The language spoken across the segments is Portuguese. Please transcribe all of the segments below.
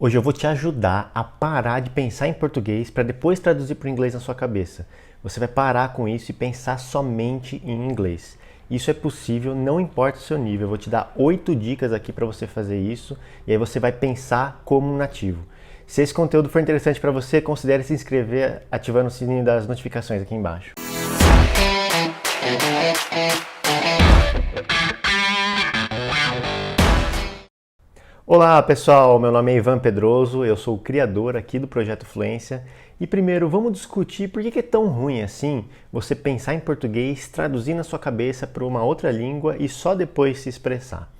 Hoje eu vou te ajudar a parar de pensar em português para depois traduzir para o inglês na sua cabeça. Você vai parar com isso e pensar somente em inglês. Isso é possível, não importa o seu nível. Eu vou te dar 8 dicas aqui para você fazer isso e aí você vai pensar como um nativo. Se esse conteúdo for interessante para você, considere se inscrever ativando o sininho das notificações aqui embaixo. Olá pessoal, meu nome é Ivan Pedroso, eu sou o criador aqui do Projeto Fluência e primeiro vamos discutir por que é tão ruim assim você pensar em português, traduzir na sua cabeça para uma outra língua e só depois se expressar.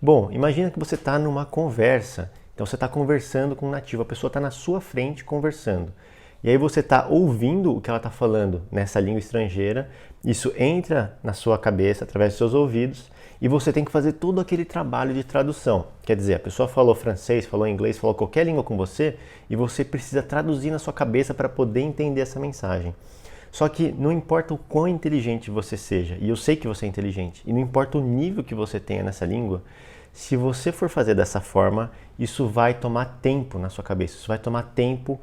Bom, imagina que você está numa conversa, então você está conversando com um nativo, a pessoa está na sua frente conversando. E aí você está ouvindo o que ela está falando nessa língua estrangeira, isso entra na sua cabeça através dos seus ouvidos e você tem que fazer todo aquele trabalho de tradução. Quer dizer, a pessoa falou francês, falou inglês, falou qualquer língua com você e você precisa traduzir na sua cabeça para poder entender essa mensagem. Só que não importa o quão inteligente você seja, e eu sei que você é inteligente, e não importa o nível que você tenha nessa língua, se você for fazer dessa forma, isso vai tomar tempo na sua cabeça, isso vai tomar tempo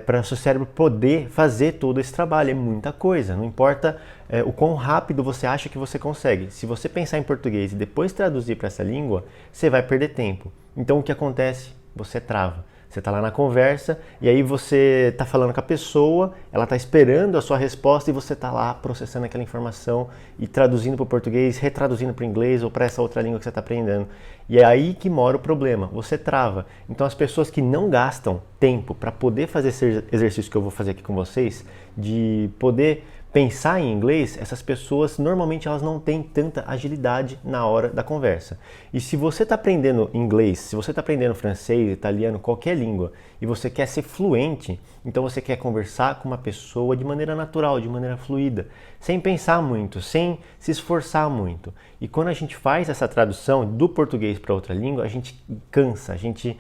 para o seu cérebro poder fazer todo esse trabalho. É muita coisa, não importa o quão rápido você acha que você consegue. Se você pensar em português e depois traduzir para essa língua, você vai perder tempo. Então o que acontece? Você trava. Você está lá na conversa e aí você está falando com a pessoa, ela está esperando a sua resposta e você está lá processando aquela informação e traduzindo para o português, retraduzindo para o inglês ou para essa outra língua que você está aprendendo. E é aí que mora o problema, você trava. Então as pessoas que não gastam tempo para poder fazer esse exercício que eu vou fazer aqui com vocês, de poder pensar em inglês, essas pessoas normalmente elas não têm tanta agilidade na hora da conversa. E se você está aprendendo inglês, se você está aprendendo francês, italiano, qualquer língua, e você quer ser fluente, então você quer conversar com uma pessoa de maneira natural, de maneira fluida, sem pensar muito, sem se esforçar muito. E quando a gente faz essa tradução do português para outra língua, a gente cansa, a gente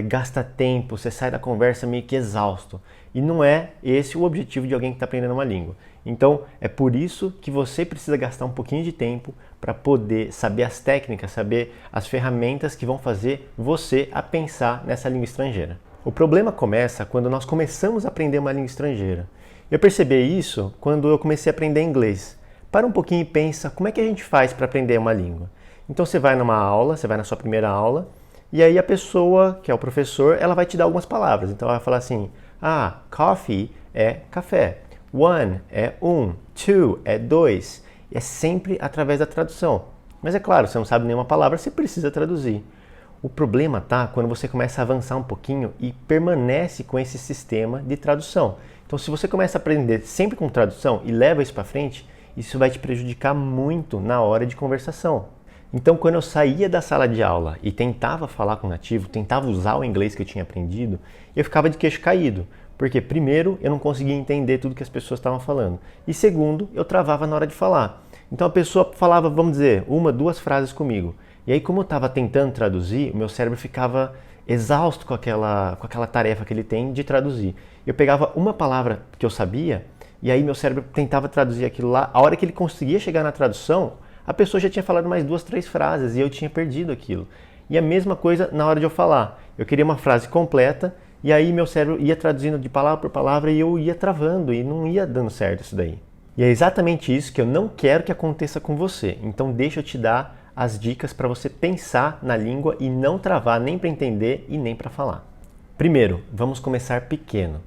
gasta tempo, você sai da conversa meio que exausto. E não é esse o objetivo de alguém que está aprendendo uma língua. Então, é por isso que você precisa gastar um pouquinho de tempo para poder saber as técnicas, saber as ferramentas que vão fazer você a pensar nessa língua estrangeira. O problema começa quando nós começamos a aprender uma língua estrangeira. Eu percebi isso quando eu comecei a aprender inglês. Para um pouquinho e pensa, como é que a gente faz para aprender uma língua? Então você vai numa aula, você vai na sua primeira aula, e aí a pessoa, que é o professor, ela vai te dar algumas palavras. Então ela vai falar assim, coffee é café. One é two é dois. É sempre através da tradução. Mas é claro, você não sabe nenhuma palavra, você precisa traduzir. O problema tá quando você começa a avançar um pouquinho e permanece com esse sistema de tradução. Então se você começa a aprender sempre com tradução e leva isso para frente, isso vai te prejudicar muito na hora de conversação. Então quando eu saía da sala de aula e tentava falar com o nativo, tentava usar o inglês que eu tinha aprendido, eu ficava de queixo caído. Porque primeiro, eu não conseguia entender tudo que as pessoas estavam falando. E segundo, eu travava na hora de falar. Então a pessoa falava, vamos dizer, uma, duas frases comigo. E aí como eu estava tentando traduzir, o meu cérebro ficava exausto com aquela tarefa que ele tem de traduzir. Eu pegava uma palavra que eu sabia, e aí meu cérebro tentava traduzir aquilo lá. A hora que ele conseguia chegar na tradução, a pessoa já tinha falado mais duas, três frases, e eu tinha perdido aquilo. E a mesma coisa na hora de eu falar. Eu queria uma frase completa, e aí meu cérebro ia traduzindo de palavra por palavra e eu ia travando e não ia dando certo isso daí. E é exatamente isso que eu não quero que aconteça com você. Então deixa eu te dar as dicas para você pensar na língua e não travar nem para entender e nem para falar. Primeiro, vamos começar pequeno.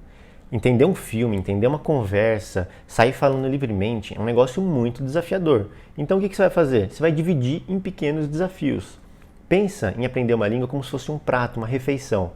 Entender um filme, entender uma conversa, sair falando livremente é um negócio muito desafiador. Então o que você vai fazer? Você vai dividir em pequenos desafios. Pensa em aprender uma língua como se fosse um prato, uma refeição.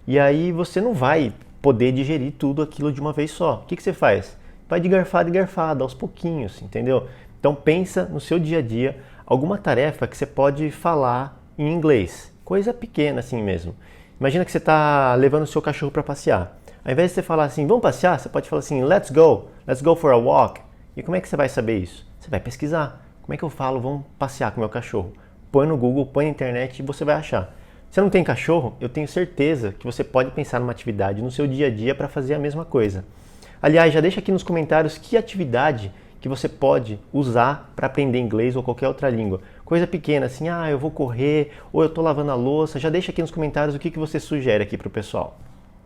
E aí você não vai poder digerir tudo aquilo de uma vez só. O que você faz? Vai de garfada em garfada, aos pouquinhos, entendeu? Então pensa no seu dia a dia alguma tarefa que você pode falar em inglês. Coisa pequena assim mesmo. Imagina que você está levando o seu cachorro para passear. Ao invés de você falar assim, vamos passear, você pode falar assim, let's go for a walk. E como é que você vai saber isso? Você vai pesquisar. Como é que eu falo, vamos passear com o meu cachorro? Põe no Google, põe na internet e você vai achar. Se não tem cachorro, eu tenho certeza que você pode pensar numa atividade no seu dia a dia para fazer a mesma coisa. Aliás, já deixa aqui nos comentários que atividade que você pode usar para aprender inglês ou qualquer outra língua. Coisa pequena, assim, eu vou correr, ou eu estou lavando a louça. Já deixa aqui nos comentários o que você sugere aqui para o pessoal.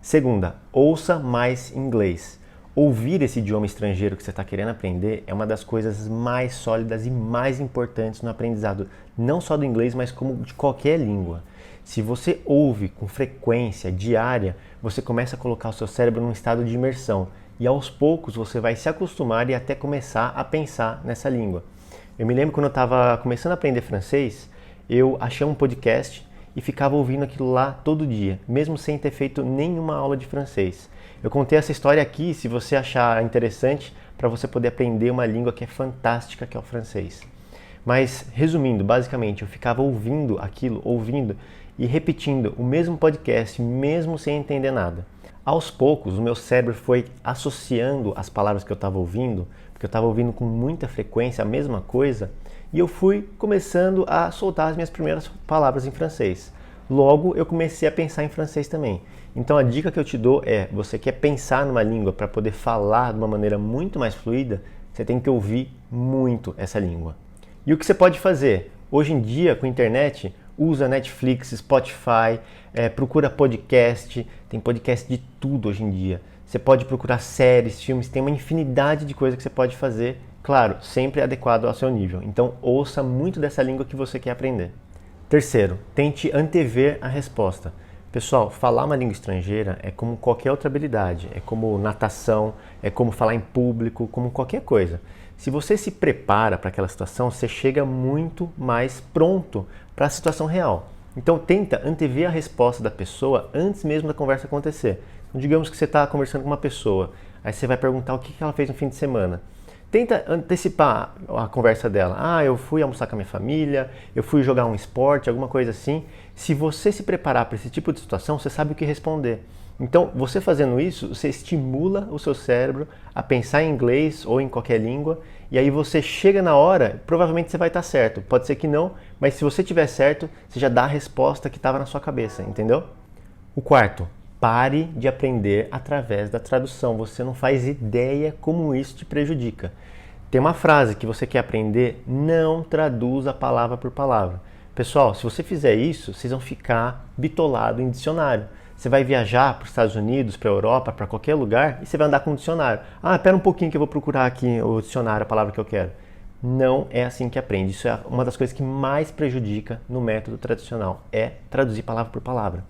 Segunda, ouça mais inglês. Ouvir esse idioma estrangeiro que você está querendo aprender é uma das coisas mais sólidas e mais importantes no aprendizado, não só do inglês, mas como de qualquer língua. Se você ouve com frequência diária, você começa a colocar o seu cérebro num estado de imersão e aos poucos você vai se acostumar e até começar a pensar nessa língua. Eu me lembro quando eu estava começando a aprender francês, eu achei um podcast e ficava ouvindo aquilo lá todo dia, mesmo sem ter feito nenhuma aula de francês. Eu contei essa história aqui, se você achar interessante, para você poder aprender uma língua que é fantástica, que é o francês. Mas, resumindo, basicamente, eu ficava ouvindo aquilo, ouvindo e repetindo o mesmo podcast, mesmo sem entender nada. Aos poucos, o meu cérebro foi associando as palavras que eu estava ouvindo, porque eu estava ouvindo com muita frequência a mesma coisa, e eu fui começando a soltar as minhas primeiras palavras em francês. Logo, eu comecei a pensar em francês também. Então a dica que eu te dou é, você quer pensar numa língua para poder falar de uma maneira muito mais fluida, você tem que ouvir muito essa língua. E o que você pode fazer? Hoje em dia, com a internet, usa Netflix, Spotify, procura podcast, tem podcast de tudo hoje em dia. Você pode procurar séries, filmes, tem uma infinidade de coisas que você pode fazer, claro, sempre adequado ao seu nível. Então ouça muito dessa língua que você quer aprender. Terceiro, tente antever a resposta. Pessoal, falar uma língua estrangeira é como qualquer outra habilidade, é como natação, é como falar em público, como qualquer coisa. Se você se prepara para aquela situação, você chega muito mais pronto para a situação real. Então tenta antever a resposta da pessoa antes mesmo da conversa acontecer. Então, digamos que você está conversando com uma pessoa, aí você vai perguntar o que ela fez no fim de semana. Tenta antecipar a conversa dela. Eu fui almoçar com a minha família, eu fui jogar um esporte, alguma coisa assim. Se você se preparar para esse tipo de situação, você sabe o que responder. Então, você fazendo isso, você estimula o seu cérebro a pensar em inglês ou em qualquer língua, e aí você chega na hora, provavelmente você vai estar certo. Pode ser que não, mas se você tiver certo, você já dá a resposta que estava na sua cabeça, entendeu? O quarto, pare de aprender através da tradução. Você não faz ideia como isso te prejudica. Tem uma frase que você quer aprender, não traduza palavra por palavra. Pessoal, se você fizer isso, vocês vão ficar bitolado em dicionário. Você vai viajar para os Estados Unidos, para a Europa, para qualquer lugar e você vai andar com um dicionário. Espera um pouquinho que eu vou procurar aqui o dicionário, a palavra que eu quero. Não é assim que aprende. Isso é uma das coisas que mais prejudica no método tradicional, é traduzir palavra por palavra.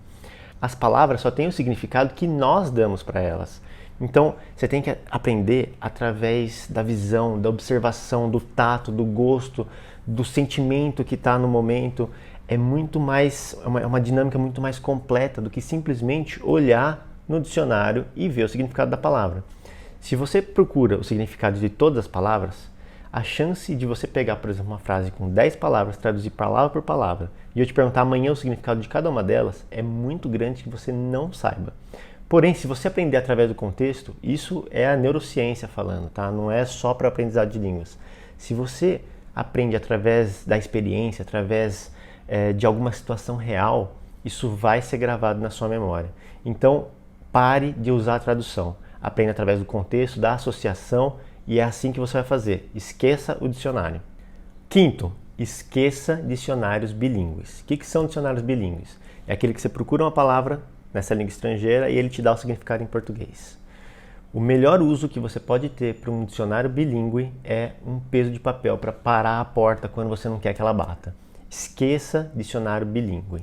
As palavras só têm o significado que nós damos para elas. Então, você tem que aprender através da visão, da observação, do tato, do gosto, do sentimento que está no momento. É muito mais, é uma dinâmica muito mais completa do que simplesmente olhar no dicionário e ver o significado da palavra. Se você procura o significado de todas as palavras, a chance de você pegar, por exemplo, uma frase com 10 palavras, traduzir palavra por palavra, e eu te perguntar amanhã o significado de cada uma delas, é muito grande que você não saiba. Porém, se você aprender através do contexto, isso é a neurociência falando, tá? Não é só para aprendizado de línguas. Se você aprende através da experiência, através de alguma situação real, isso vai ser gravado na sua memória. Então, pare de usar a tradução. Aprenda através do contexto, da associação, e é assim que você vai fazer. Esqueça o dicionário. Quinto, esqueça dicionários bilíngues. O que são dicionários bilíngues? É aquele que você procura uma palavra nessa língua estrangeira e ele te dá o significado em português. O melhor uso que você pode ter para um dicionário bilíngue é um peso de papel para parar a porta quando você não quer que ela bata. Esqueça dicionário bilíngue.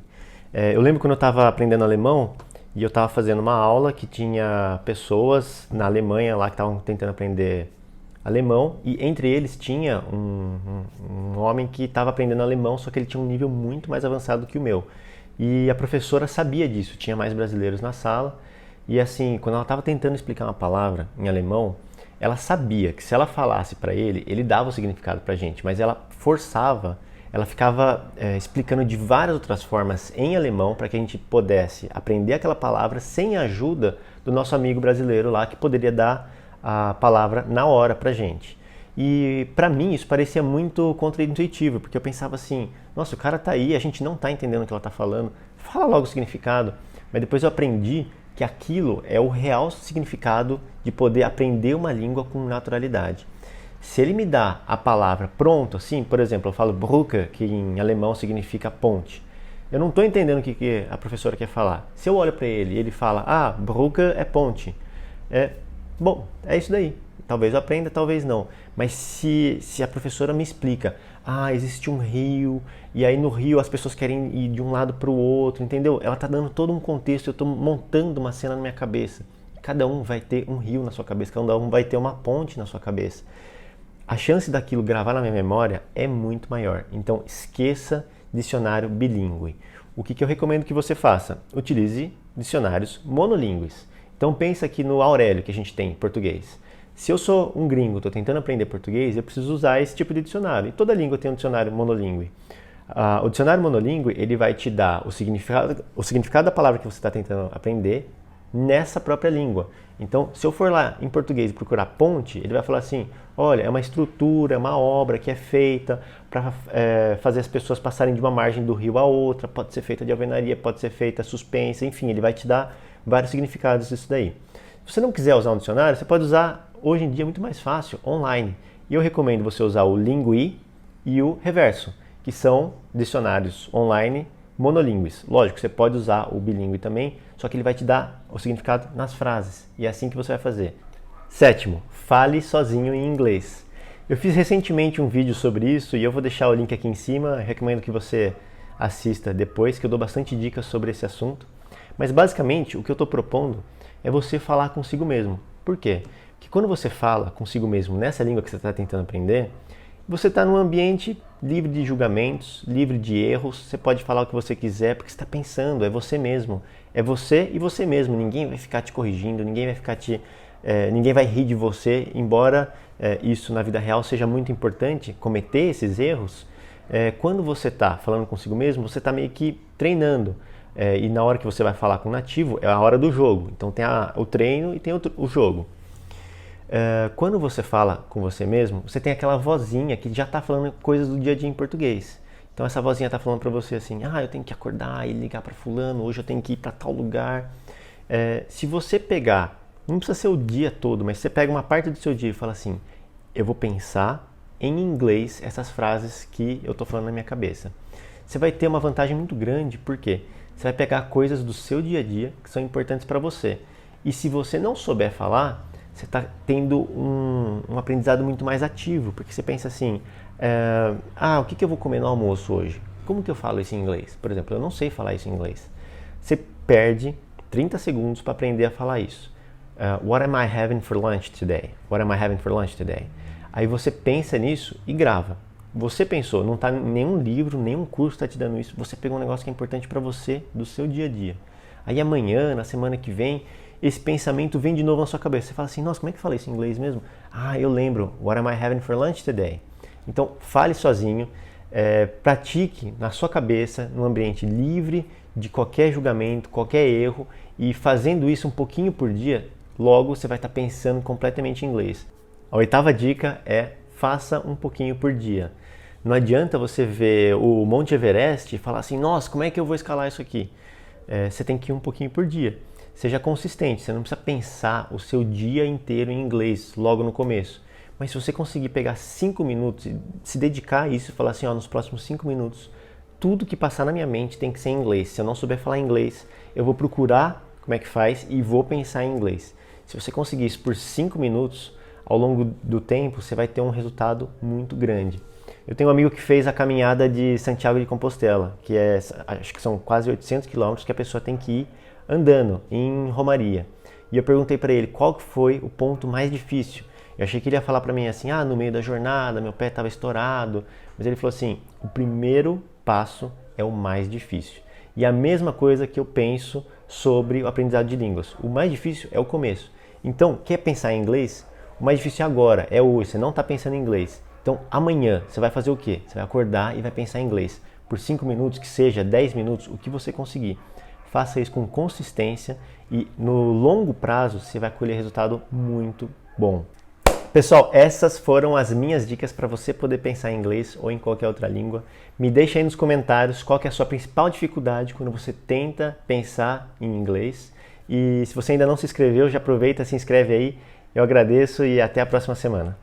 Eu lembro quando eu estava aprendendo alemão e eu estava fazendo uma aula que tinha pessoas na Alemanha lá que estavam tentando aprender alemão, e entre eles tinha um homem que estava aprendendo alemão, só que ele tinha um nível muito mais avançado que o meu. E a professora sabia disso, tinha mais brasileiros na sala, e assim, quando ela estava tentando explicar uma palavra em alemão, ela sabia que se ela falasse para ele, ele dava o significado para a gente, mas ela forçava, ela ficava explicando de várias outras formas em alemão para que a gente pudesse aprender aquela palavra sem a ajuda do nosso amigo brasileiro lá, que poderia dar a palavra na hora pra gente. E pra mim isso parecia muito contraintuitivo, porque eu pensava assim, nossa, o cara tá aí, a gente não tá entendendo o que ela tá falando, fala logo o significado. Mas depois eu aprendi que aquilo é o real significado de poder aprender uma língua com naturalidade. Se ele me dá a palavra pronto, assim, por exemplo, eu falo Brücke, que em alemão significa ponte. Eu não estou entendendo o que a professora quer falar. Se eu olho para ele e ele fala, ah, Brücke é ponte. Bom, é isso daí. Talvez eu aprenda, talvez não. Mas se a professora me explica, ah, existe um rio, e aí no rio as pessoas querem ir de um lado para o outro, entendeu? Ela está dando todo um contexto, eu estou montando uma cena na minha cabeça. Cada um vai ter um rio na sua cabeça, cada um vai ter uma ponte na sua cabeça. A chance daquilo gravar na minha memória é muito maior. Então esqueça dicionário bilíngue. O que eu recomendo que você faça? Utilize dicionários monolíngues. Então pensa aqui no Aurélio que a gente tem em português. Se eu sou um gringo, estou tentando aprender português, eu preciso usar esse tipo de dicionário. E toda língua tem um dicionário monolíngue. O dicionário monolíngue ele vai te dar o significado da palavra que você está tentando aprender nessa própria língua. Então, se eu for lá em português e procurar ponte, ele vai falar assim, olha, é uma estrutura, é uma obra que é feita para fazer as pessoas passarem de uma margem do rio a outra, pode ser feita de alvenaria, pode ser feita suspensa, enfim, ele vai te dar vários significados disso daí. Se você não quiser usar um dicionário, você pode usar, hoje em dia é muito mais fácil, online. E eu recomendo você usar o Lingui e o Reverso, que são dicionários online monolíngues. Lógico, você pode usar o bilíngue também, só que ele vai te dar o significado nas frases. E é assim que você vai fazer. Sétimo, fale sozinho em inglês. Eu fiz recentemente um vídeo sobre isso e eu vou deixar o link aqui em cima. Eu recomendo que você assista depois, que eu dou bastante dicas sobre esse assunto. Mas basicamente, o que eu estou propondo é você falar consigo mesmo. Por quê? Porque quando você fala consigo mesmo nessa língua que você está tentando aprender, você está num ambiente livre de julgamentos, livre de erros, você pode falar o que você quiser, porque você está pensando, é você mesmo. É você e você mesmo, ninguém vai ficar te corrigindo, ninguém vai rir de você, embora isso na vida real seja muito importante, cometer esses erros. Quando você está falando consigo mesmo, você está meio que treinando. E na hora que você vai falar com o nativo, é a hora do jogo. Então tem o treino e tem o jogo. Quando você fala com você mesmo, você tem aquela vozinha que já está falando coisas do dia a dia em português. Então essa vozinha está falando para você assim, eu tenho que acordar e ligar para fulano, hoje eu tenho que ir para tal lugar. Se você pegar, não precisa ser o dia todo, mas você pega uma parte do seu dia e fala assim, eu vou pensar em inglês essas frases que eu estou falando na minha cabeça. Você vai ter uma vantagem muito grande, por quê? Você vai pegar coisas do seu dia a dia que são importantes para você. E se você não souber falar, você está tendo um aprendizado muito mais ativo, porque você pensa assim, o que eu vou comer no almoço hoje? Como que eu falo isso em inglês? Por exemplo, eu não sei falar isso em inglês. Você perde 30 segundos para aprender a falar isso. What am I having for lunch today? What am I having for lunch today? Aí você pensa nisso e grava. Você pensou, não está nenhum livro, nenhum curso está te dando isso. Você pegou um negócio que é importante para você, do seu dia a dia. Aí amanhã, na semana que vem, esse pensamento vem de novo na sua cabeça. Você fala assim, nossa, como é que fala isso em inglês mesmo? Eu lembro, what am I having for lunch today? Então, fale sozinho, pratique na sua cabeça, num ambiente livre de qualquer julgamento, qualquer erro, e fazendo isso um pouquinho por dia, logo você vai estar pensando completamente em inglês. A oitava dica é, faça um pouquinho por dia. Não adianta você ver o Monte Everest e falar assim, nossa, como é que eu vou escalar isso aqui? Você tem que ir um pouquinho por dia. Seja consistente, você não precisa pensar o seu dia inteiro em inglês logo no começo. Mas se você conseguir pegar 5 minutos e se dedicar a isso e falar assim, nos próximos 5 minutos, tudo que passar na minha mente tem que ser em inglês. Se eu não souber falar inglês, eu vou procurar como é que faz e vou pensar em inglês. Se você conseguir isso por 5 minutos, ao longo do tempo, você vai ter um resultado muito grande. Eu tenho um amigo que fez a caminhada de Santiago de Compostela, que acho que são quase 800 quilômetros que a pessoa tem que ir andando em Romaria. E eu perguntei para ele qual foi o ponto mais difícil. Eu achei que ele ia falar para mim assim, no meio da jornada, meu pé estava estourado. Mas ele falou assim, o primeiro passo é o mais difícil. E a mesma coisa que eu penso sobre o aprendizado de línguas. O mais difícil é o começo. Então, quer pensar em inglês? O mais difícil é agora, é hoje, você não está pensando em inglês. Então, amanhã, você vai fazer o quê? Você vai acordar e vai pensar em inglês. Por 5 minutos, que seja 10 minutos, o que você conseguir. Faça isso com consistência e no longo prazo você vai colher resultado muito bom. Pessoal, essas foram as minhas dicas para você poder pensar em inglês ou em qualquer outra língua. Me deixa aí nos comentários qual que é a sua principal dificuldade quando você tenta pensar em inglês. E se você ainda não se inscreveu, já aproveita, se inscreve aí. Eu agradeço e até a próxima semana.